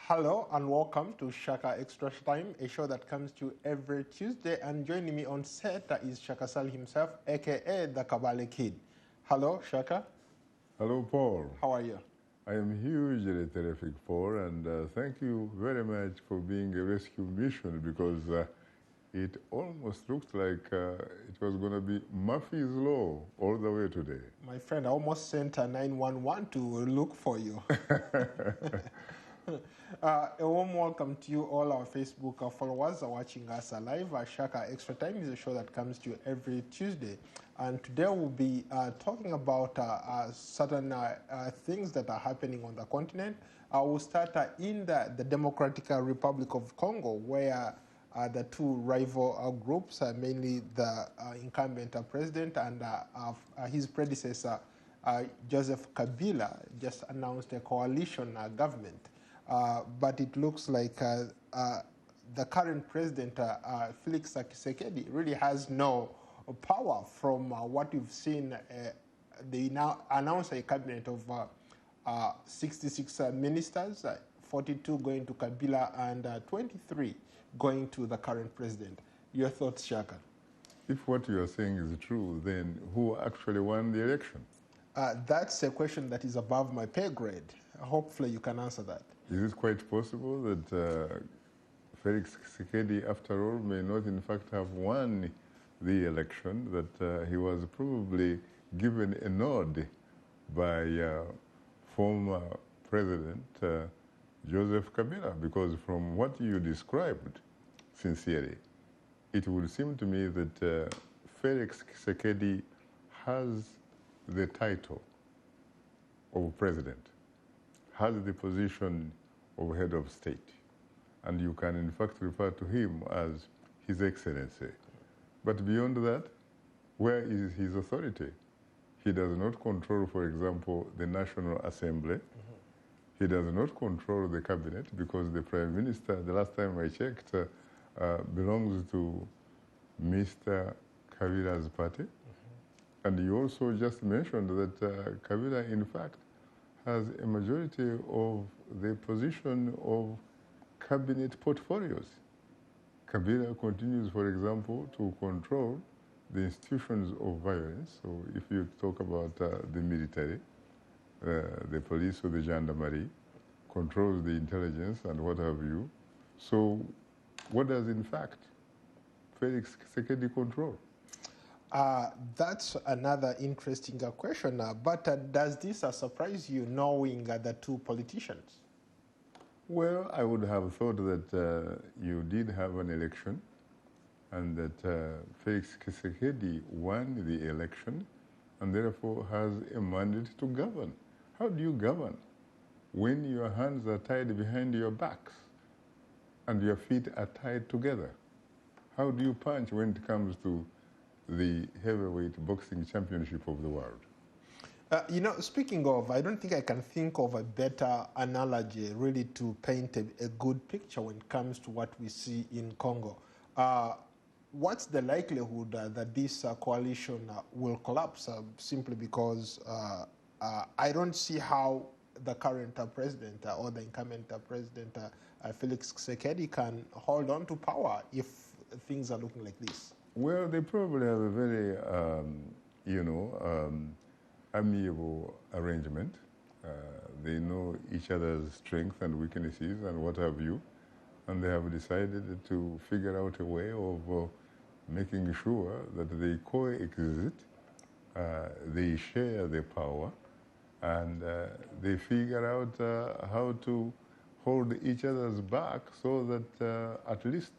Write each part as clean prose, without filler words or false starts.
Hello and welcome to Shaka Extra Time, a show that comes to you every Tuesday. And joining me on set is Shaka Sal himself, aka the Kabale Kid. Hello, Shaka. Hello, Paul. How are you? I am hugely terrific, Paul, and thank you very much for being a rescue mission because it almost looked like it was going to be Murphy's Law all the way today. My friend, I almost sent a 911 to look for you. A warm welcome to you, all our Facebook followers are watching us live. Shaka Extra Time is a show that comes to you every Tuesday. And today we'll be talking about certain things that are happening on the continent. We'll start in the Democratic Republic of Congo, where the two rival groups, mainly the incumbent president and his predecessor, Joseph Kabila, just announced a coalition government. But it looks like the current president, Felix Tshisekedi, really has no power from what we've seen. They now announce a cabinet of 66 ministers, 42 going to Kabila and 23 going to the current president. Your thoughts, Shaka? If what you are saying is true, then who actually won the election? That's a question that is above my pay grade. Hopefully you can answer that. Is it quite possible that Felix Tshisekedi, after all, may not in fact have won the election, that he was probably given a nod by former President Joseph Kabila? Because from what you described, sincerely, it would seem to me that Felix Tshisekedi has the title of president, has the position of head of state, and you can in fact refer to him as His Excellency. But beyond that, where is his authority? He does not control, for example, the National Assembly. He does not control the cabinet because the Prime Minister, the last time I checked, belongs to Mr. Kabila's party. And you also just mentioned that Kabila, in fact, has a majority of the position of cabinet portfolios. Kabila continues, for example, to control the institutions of violence. So if you talk about the military, the police or the gendarmerie, controls the intelligence and what have you. So what does, in fact, Felix Tshisekedi control? That's another interesting question. But does this surprise you, knowing the two politicians? Well, I would have thought that you did have an election and that Felix Tshisekedi won the election and therefore has a mandate to govern. How do you govern when your hands are tied behind your backs and your feet are tied together? How do you punch when it comes to the heavyweight boxing championship of the world? Speaking of, I don't think I can think of a better analogy really to paint a good picture when it comes to what we see in Congo. What's the likelihood that this coalition will collapse simply because I don't see how the current president or the incumbent president, Felix Tshisekedi, can hold on to power if things are looking like this? Well, they probably have a very, amiable arrangement. They know each other's strengths and weaknesses and what have you, and they have decided to figure out a way of making sure that they coexist, they share the power, and they figure out how to hold each other's back so that at least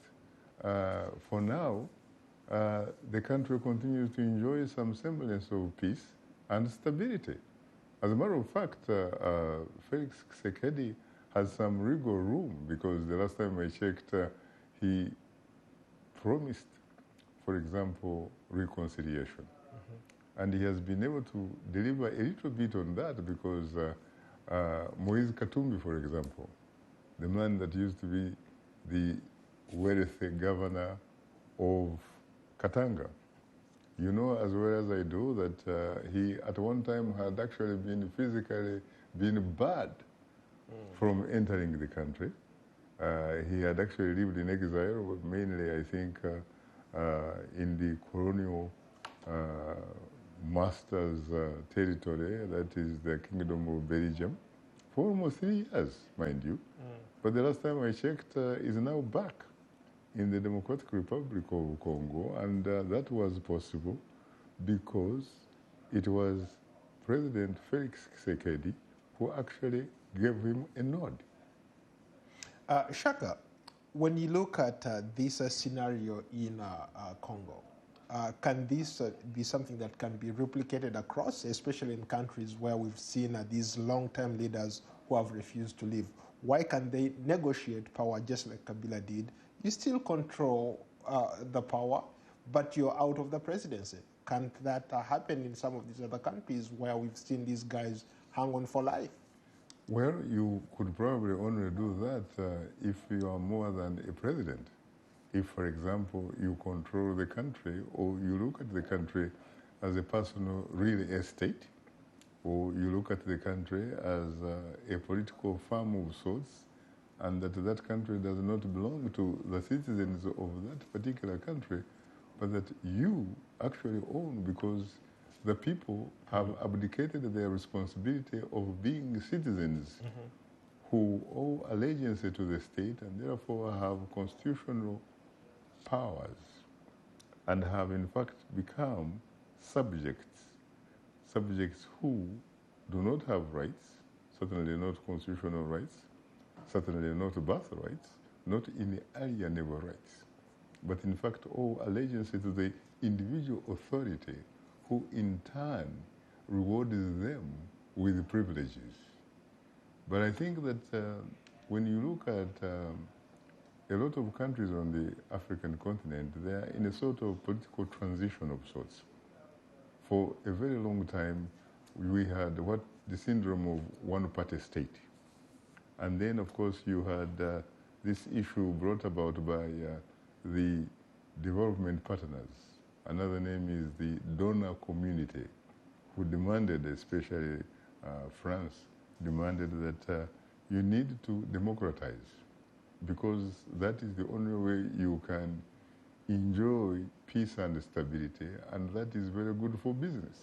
for now, the country continues to enjoy some semblance of peace and stability. As a matter of fact, Felix Tshisekedi has some wiggle room because the last time I checked, he promised, for example, reconciliation. And he has been able to deliver a little bit on that because Moise Katumbi, for example, the man that used to be the wealthy governor of Katanga, you know as well as I do that he at one time had actually been physically been bad from entering the country. He had actually lived in exile, mainly, I think, in the colonial master's territory, that is the Kingdom of Belgium, for almost 3 years, mind you. But the last time I checked, is now back in the Democratic Republic of Congo, and that was possible because it was President Felix Tshisekedi who actually gave him a nod. Shaka, when you look at this scenario in Congo, can this be something that can be replicated across, especially in countries where we've seen these long-term leaders who have refused to leave? Why can't they negotiate power just like Kabila did? You still control the power, but you're out of the presidency. Can't that happen in some of these other countries where we've seen these guys hang on for life? Well, you could probably only do that if you are more than a president. If, for example, you control the country, or you look at the country as a personal real estate, or you look at the country as a political farm of sorts, and that country does not belong to the citizens of that particular country, but that you actually own because the people have abdicated their responsibility of being citizens who owe allegiance to the state and therefore have constitutional powers and have in fact become subjects who do not have rights, certainly not constitutional rights, certainly not birthrights, not inalienable rights, but in fact owe allegiance to the individual authority who in turn rewards them with privileges. But I think that when you look at a lot of countries on the African continent, they are in a sort of political transition of sorts. For a very long time, we had what the syndrome of one-party state. And then, of course, you had this issue brought about by the development partners. Another name is the donor community, who demanded, especially France, demanded that you need to democratize, because that is the only way you can enjoy peace and stability, and that is very good for business.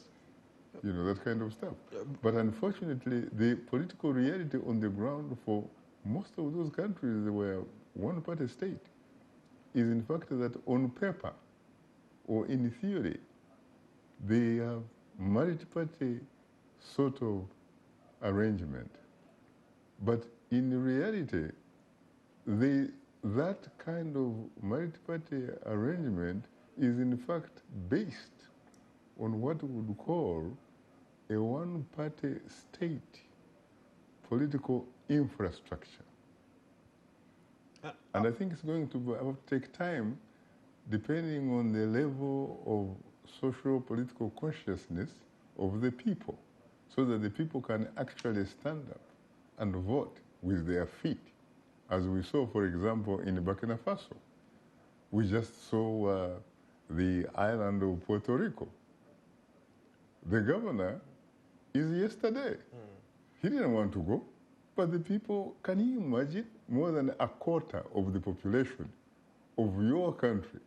You know, that kind of stuff. But unfortunately, the political reality on the ground for most of those countries were one-party state is in fact that on paper or in theory, they have multi-party sort of arrangement. But in reality, that kind of multi-party arrangement is in fact based on what we would call a one-party state political infrastructure. And I think it's going to take time, depending on the level of social political consciousness of the people, so that the people can actually stand up and vote with their feet, as we saw, for example, in Burkina Faso. We just saw the island of Puerto Rico. The governor is yesterday. He didn't want to go, but the people, can you imagine, more than a quarter of the population of your country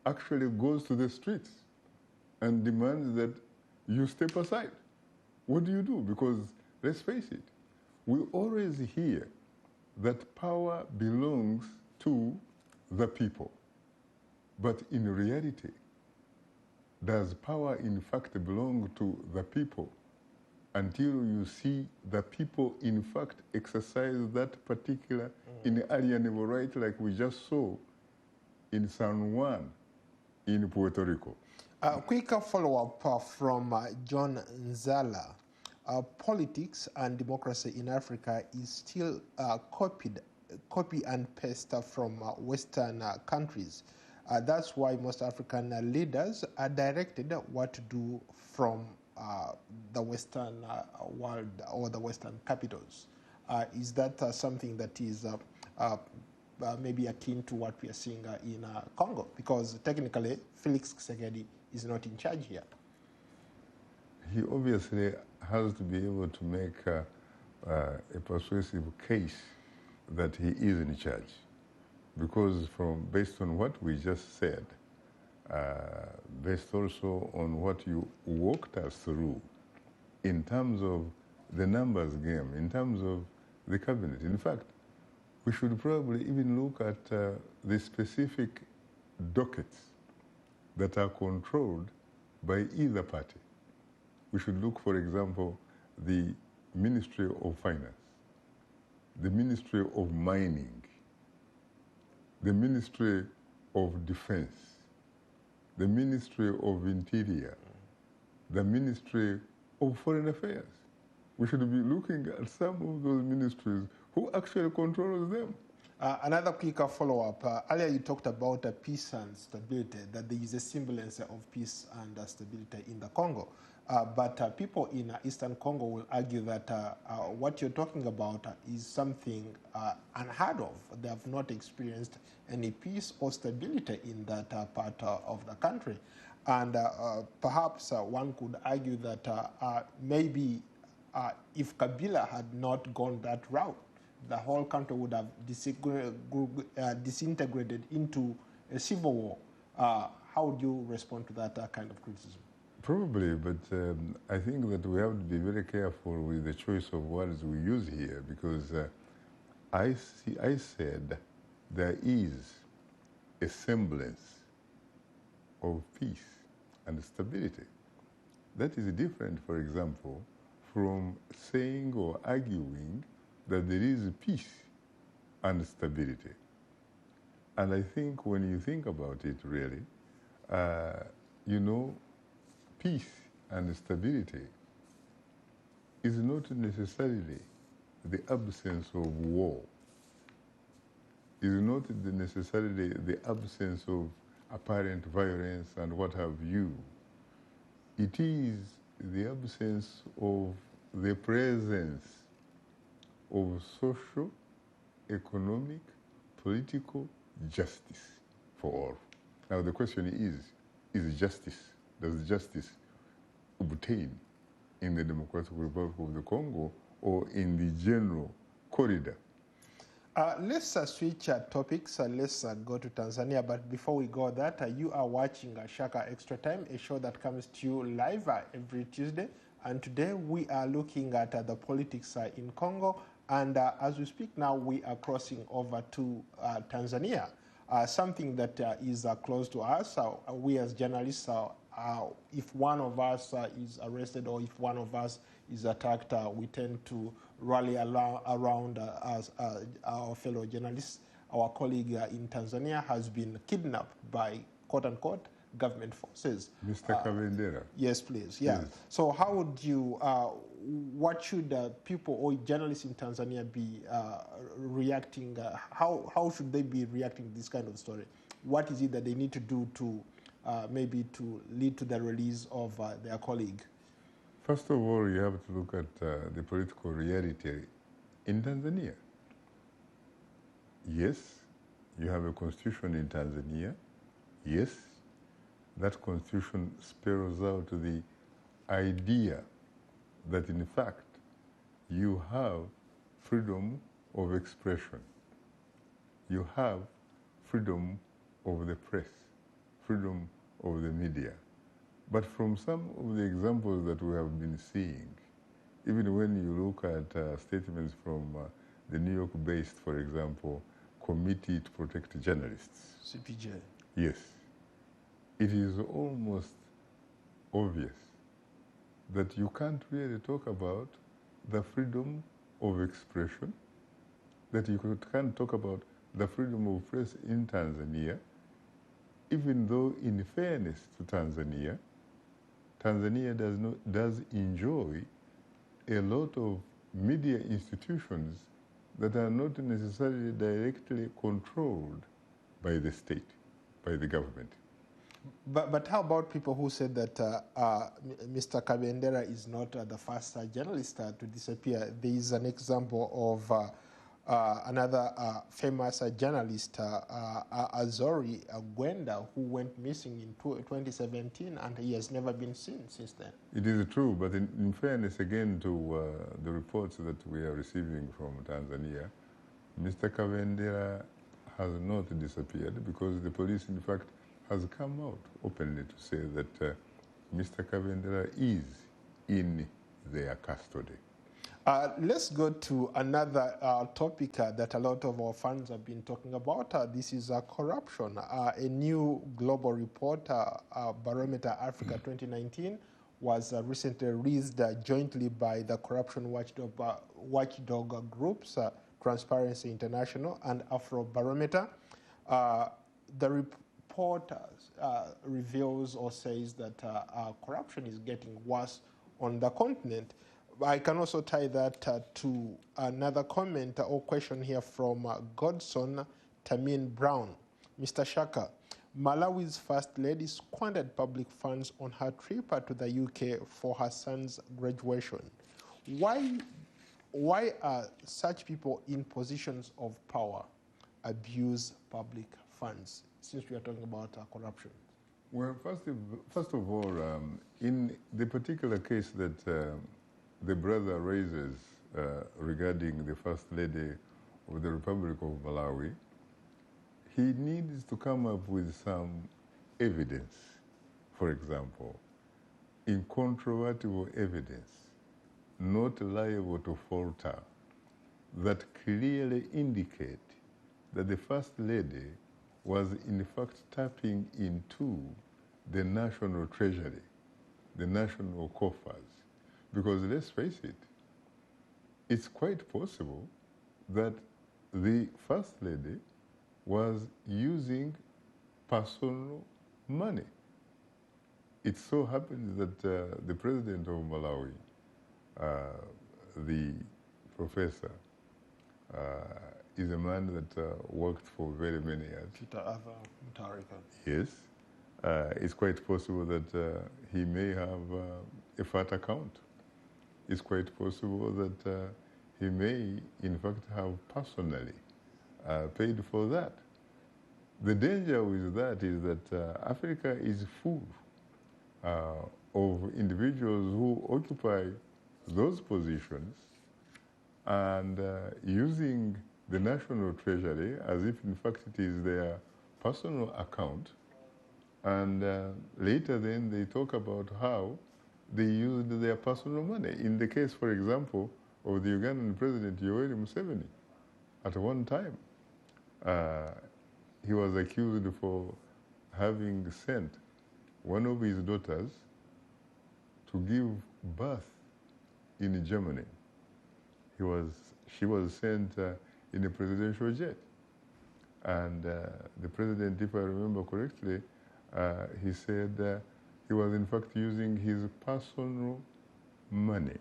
actually goes to the streets and demands that you step aside. What do you do? Because let's face it, we always hear that power belongs to the people. But in reality, does power in fact belong to the people until you see the people in fact exercise that particular inalienable right, like we just saw in San Juan in Puerto Rico? Quick follow-up from John Nzala. Politics and democracy in Africa is still copy and paste from Western countries. That's why most African leaders are directed what to do from the Western world or the Western capitals. Is that something that is maybe akin to what we are seeing in Congo? Because technically, Felix Tshisekedi is not in charge here. He obviously has to be able to make a persuasive case that he is in charge. Because based on what we just said, based also on what you walked us through in terms of the numbers game, in terms of the cabinet. In fact, we should probably even look at the specific dockets that are controlled by either party. We should look, for example, the Ministry of Finance, the Ministry of Mining, the Ministry of Defense, the Ministry of Interior, the Ministry of Foreign Affairs. We should be looking at some of those ministries who actually controls them. Another quick follow-up. Earlier you talked about peace and stability, that there is a semblance of peace and stability in the Congo. But people in Eastern Congo will argue that what you're talking about is something unheard of. They have not experienced any peace or stability in that part of the country. And perhaps one could argue that maybe if Kabila had not gone that route, the whole country would have disintegrated into a civil war. How would you respond to that kind of criticism? Probably, but I think that we have to be very careful with the choice of words we use here, because I said there is a semblance of peace and stability. That is different, for example, from saying or arguing that there is peace and stability. And I think when you think about it, really, you know, peace and stability is not necessarily the absence of war, is not necessarily the absence of apparent violence and what have you. It is the absence of the presence of social, economic, political justice for all. Now the question is justice, does justice obtain in the Democratic Republic of the Congo or in the general corridor? Let's switch topics. Let's go to Tanzania. But before we go that, you are watching Shaka Extra Time, a show that comes to you live every Tuesday. And today we are looking at the politics in Congo. And as we speak now, we are crossing over to Tanzania, something that is close to us. We as journalists, if one of us is arrested or if one of us is attacked, we tend to rally around our fellow journalists. Our colleague in Tanzania has been kidnapped by, quote-unquote, government forces. Mr. Kabendera. Yes, please. Yeah. Yes. So how would you, what should people or journalists in Tanzania be reacting, how should they be reacting to this kind of story? What is it that they need to do to maybe to lead to the release of their colleague? First of all, you have to look at the political reality in Tanzania. Yes, you have a constitution in Tanzania. Yes, that constitution spells out the idea that in fact you have freedom of expression. You have freedom of the press, freedom of the media. But from some of the examples that we have been seeing, even when you look at statements from the New York-based, for example, Committee to Protect Journalists. CPJ. Yes. It is almost obvious that you can't really talk about the freedom of expression, that you can't talk about the freedom of press in Tanzania, even though in fairness to Tanzania, Tanzania does enjoy a lot of media institutions that are not necessarily directly controlled by the state, by the government. But how about people who said that Mr. Kabendera is not the first journalist to disappear? There is an example of another famous journalist, Azori Gwenda, who went missing in 2017, and he has never been seen since then. It is true, but in fairness again to the reports that we are receiving from Tanzania, Mr. Kabendera has not disappeared because the police, in fact, has come out openly to say that Mr. Kabendera is in their custody. Let's go to another topic that a lot of our fans have been talking about. This is corruption. A new global report, Barometer Africa 2019, was recently released jointly by the corruption watchdog groups, Transparency International and Afrobarometer. The report reveals or says that corruption is getting worse on the continent. I can also tie that to another comment or question here from Godson Tamin Brown. Mr. Shaka, Malawi's First Lady squandered public funds on her trip to the UK for her son's graduation. Why are such people in positions of power abuse public funds, since we are talking about corruption? Well, first of all, in the particular case that the brother raises regarding the First Lady of the Republic of Malawi, he needs to come up with some evidence, for example, incontrovertible evidence, not liable to falter, that clearly indicate that the First Lady was in fact tapping into the national treasury, the national coffers. Because let's face it, it's quite possible that the First Lady was using personal money. It so happens that the President of Malawi, the professor, is a man that worked for very many years. Yes. It's quite possible that he may have a fat account. It's quite possible that he may, in fact, have personally paid for that. The danger with that is that Africa is full of individuals who occupy those positions and using the national treasury as if, in fact, it is their personal account. And later then they talk about how they used their personal money. In the case, for example, of the Ugandan President Yoweri Museveni, at one time, he was accused for having sent one of his daughters to give birth in Germany. She was sent in a presidential jet. And the president, if I remember correctly, he said he was in fact using his personal money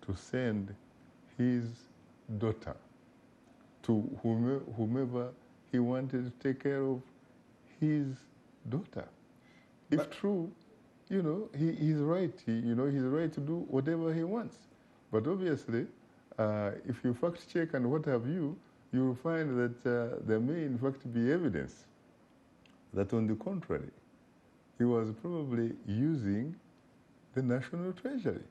to send his daughter to whomever he wanted to take care of his daughter. If true, he's right. He's right to do whatever he wants. But obviously, if you fact check and what have you, you will find that there may in fact be evidence that on the contrary, he was probably using the national treasury.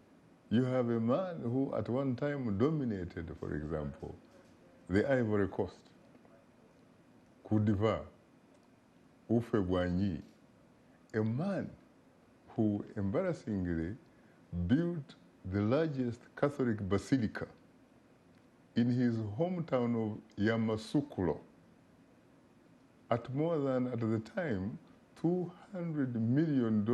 You have a man who at one time dominated, for example, the Ivory Coast, Côte d'Ivoire, Ufegwanyi, a man who embarrassingly built the largest Catholic basilica in his hometown of Yamoussoukro at more than, at the time, $200 million.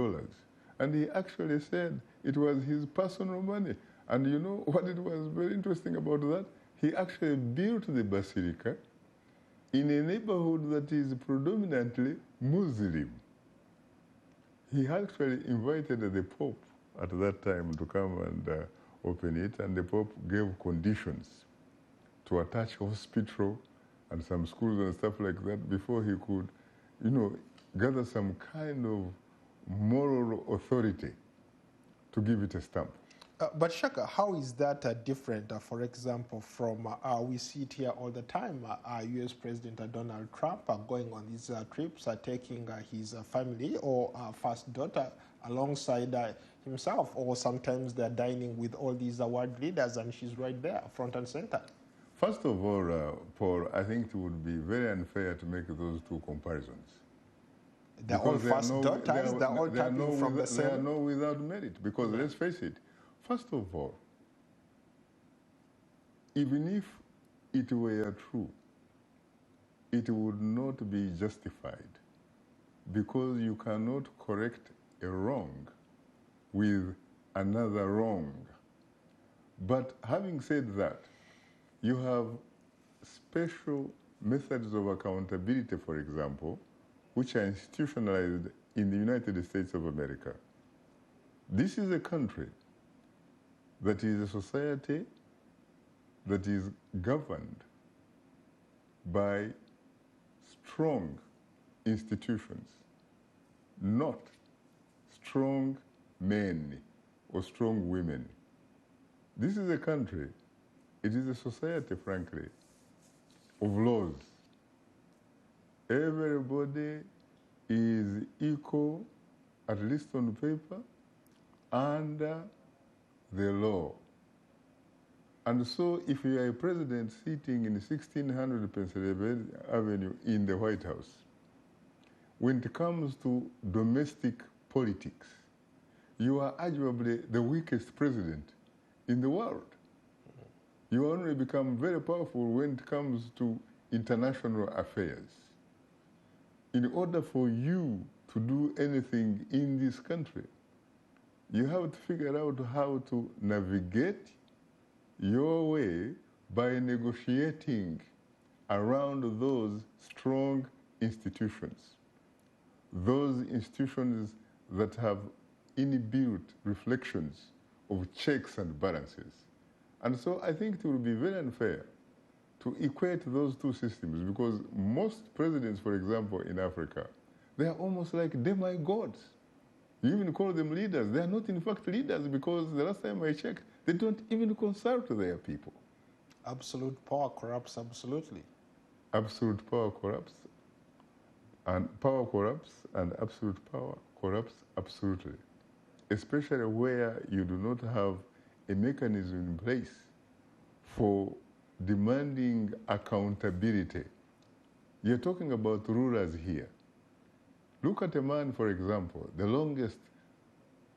And he actually said it was his personal money. And you know what it was very interesting about that? He actually built the basilica in a neighborhood that is predominantly Muslim. He actually invited the Pope at that time to come and open it, and the Pope gave conditions to attach hospital and some schools and stuff like that before he could, gather some kind of moral authority to give it a stamp. But Shaka, how is that different, for example, from we see it here all the time, U.S. President Donald Trump going on these trips, taking his family or first daughter alongside himself, or sometimes they're dining with all these world leaders and she's right there, front and center? First of all, Paul, I think it would be very unfair to make those two comparisons. They're all first daughters, they're all tapping from the same... They are no without merit, because let's face it, first of all, even if it were true, it would not be justified, because you cannot correct a wrong with another wrong. But having said that, you have special methods of accountability, for example, which are institutionalized in the United States of America. This is a country that is a society that is governed by strong institutions, not strong men or strong women. This is a country, it is a society, frankly, of laws. Everybody is equal, at least on paper, under the law. And so if you are a president sitting in 1600 Pennsylvania Avenue in the White House, when it comes to domestic politics, you are arguably the weakest president in the world. You only become very powerful when it comes to international affairs. In order for you to do anything in this country, you have to figure out how to navigate your way by negotiating around those strong institutions. Those institutions that have inbuilt reflections of checks and balances. And so I think it would be very unfair to equate those two systems, because most presidents, for example, in Africa, they are almost like demigods. You even call them leaders. They are not, in fact, leaders, because the last time I checked, they don't even consult their people. Absolute power corrupts absolutely. Absolute power corrupts, and power corrupts, and absolute power corrupts absolutely, especially where you do not have a mechanism in place for demanding accountability. You're talking about rulers here. Look at a man, for example, the longest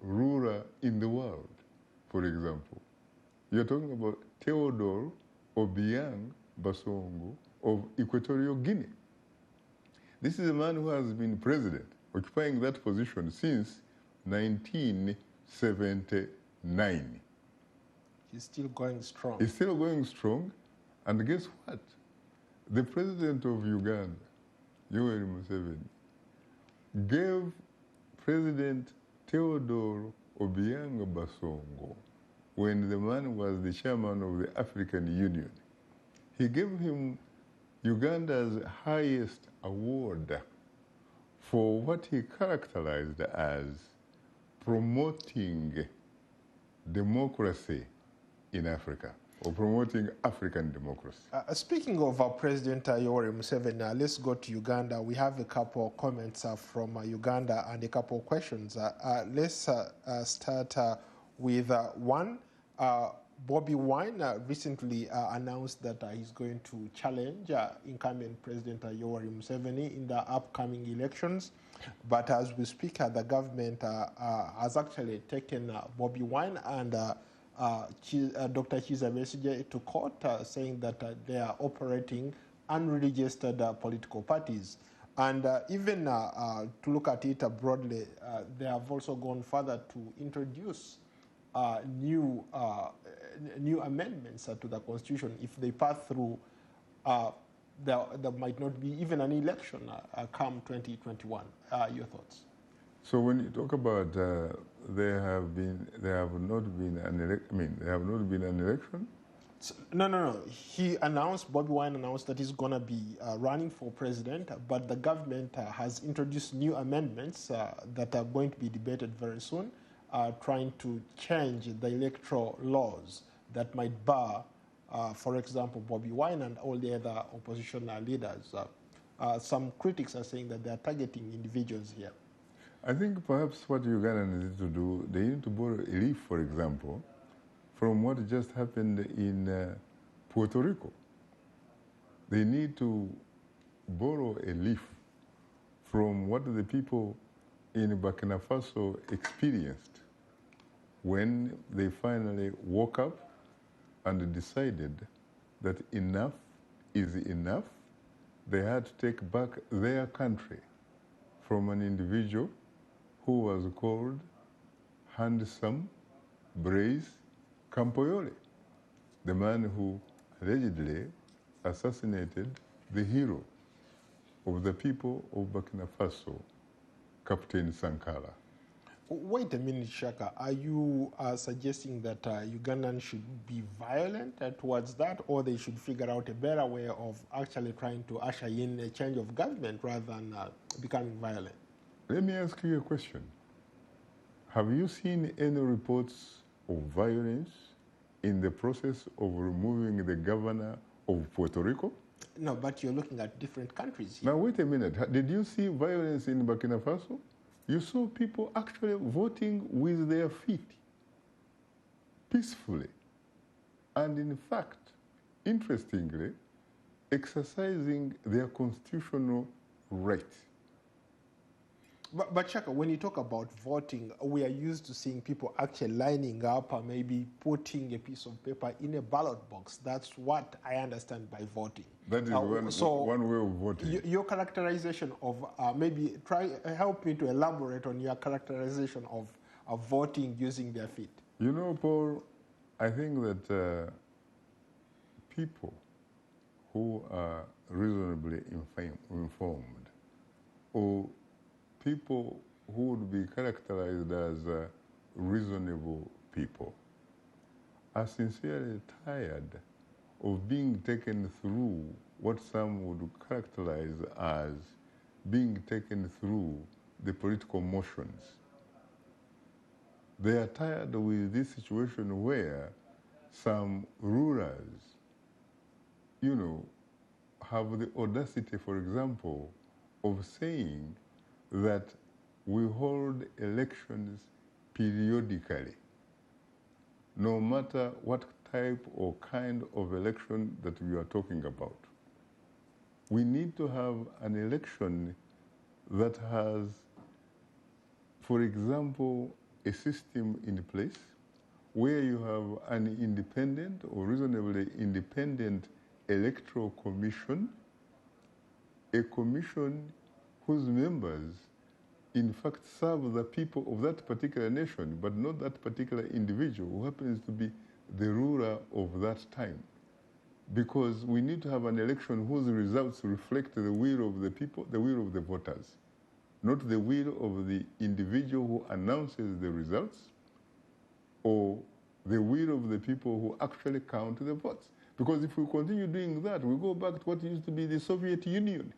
ruler in the world, for example. You're talking about Theodore Obiang Basongo of Equatorial Guinea. This is a man who has been president, occupying that position since 1979. He's still going strong. He's still going strong. And guess what? The president of Uganda, Yoweri Museveni, gave President Theodore Obiang Basongo, when the man was the chairman of the African Union, he gave him Uganda's highest award for what he characterized as promoting democracy in Africa, or promoting African democracy. Speaking of President Yoweri Museveni, let's go to Uganda. We have a couple of comments from Uganda and a couple of questions. Let's start with one. Bobby Wine recently announced that he's going to challenge incumbent President Yoweri Museveni in the upcoming elections. But as we speak, the government has actually taken Bobby Wine and Dr. Kizza Besigye to court, saying that they are operating unregistered political parties. And even to look at it broadly, they have also gone further to introduce new amendments to the Constitution. If they pass through, there might not be even an election come 2021. Your thoughts? So when you talk about there have not been an election? No. He announced, Bobby Wine announced that he's going to be running for president, but the government has introduced new amendments that are going to be debated very soon. trying to change the electoral laws that might bar, for example, Bobby Wine and all the other opposition leaders. Some critics are saying that they are targeting individuals here. I think perhaps what Uganda needs to do, they need to borrow a leaf, for example, from what just happened in Puerto Rico. They need to borrow a leaf from what the people in Burkina Faso experienced when they finally woke up and decided that enough is enough. They had to take back their country from an individual who was called Handsome Blaise Compaoré, the man who allegedly assassinated the hero of the people of Burkina Faso, Captain Sankara. Wait a minute, Shaka. Are you suggesting that Ugandans should be violent towards that, or they should figure out a better way of actually trying to usher in a change of government rather than becoming violent? Let me ask you a question. Have you seen any reports of violence in the process of removing the governor of Puerto Rico? No, but you're looking at different countries here. Now, wait a minute. Did you see violence in Burkina Faso? You saw people actually voting with their feet, peacefully. And in fact, interestingly, exercising their constitutional right. But Shaka, when you talk about voting, we are used to seeing people actually lining up or maybe putting a piece of paper in a ballot box. That's what I understand by voting. That is one way of voting. Your characterization of, help me to elaborate on your characterization of voting using their feet. You know, Paul, I think that people who are reasonably informed or people who would be characterized as reasonable people are sincerely tired of being taken through what some would characterize as being taken through the political motions. They are tired with this situation where some rulers, have the audacity, for example, of saying that we hold elections periodically, no matter what type or kind of election that we are talking about. We need to have an election that has, for example, a system in place where you have an independent or reasonably independent electoral commission, a commission whose members in fact serve the people of that particular nation, but not that particular individual who happens to be the ruler of that time. Because we need to have an election whose results reflect the will of the people, the will of the voters, not the will of the individual who announces the results or the will of the people who actually count the votes. Because if we continue doing that, we go back to what used to be the Soviet Union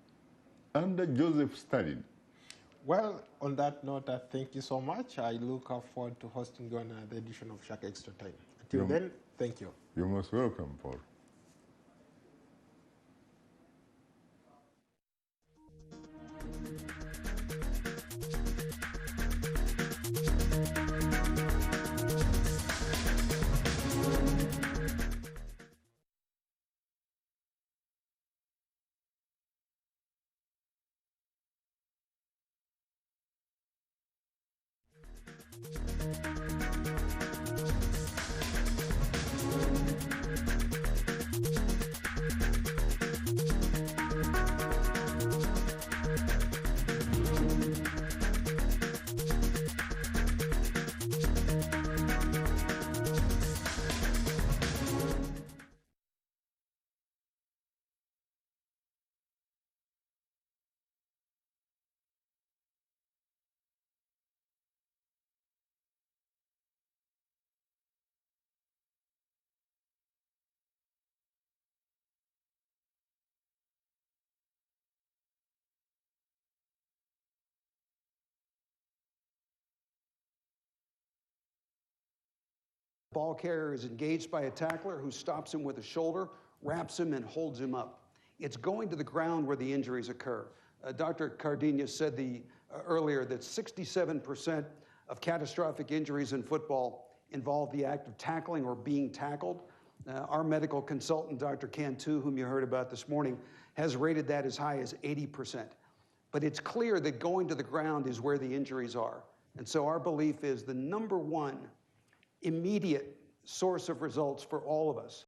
under Joseph Stalin. Well, on that note, thank you so much. I look forward to hosting you on the edition of Shaka Extra Time. Until then, thank you. You're most welcome, Paul. Ball carrier is engaged by a tackler who stops him with a shoulder, wraps him, and holds him up. It's going to the ground where the injuries occur. Dr. Cardenas said earlier that 67% of catastrophic injuries in football involve the act of tackling or being tackled. Our medical consultant, Dr. Cantu, whom you heard about this morning, has rated that as high as 80%. But it's clear that going to the ground is where the injuries are. And so our belief is the number one immediate source of results for all of us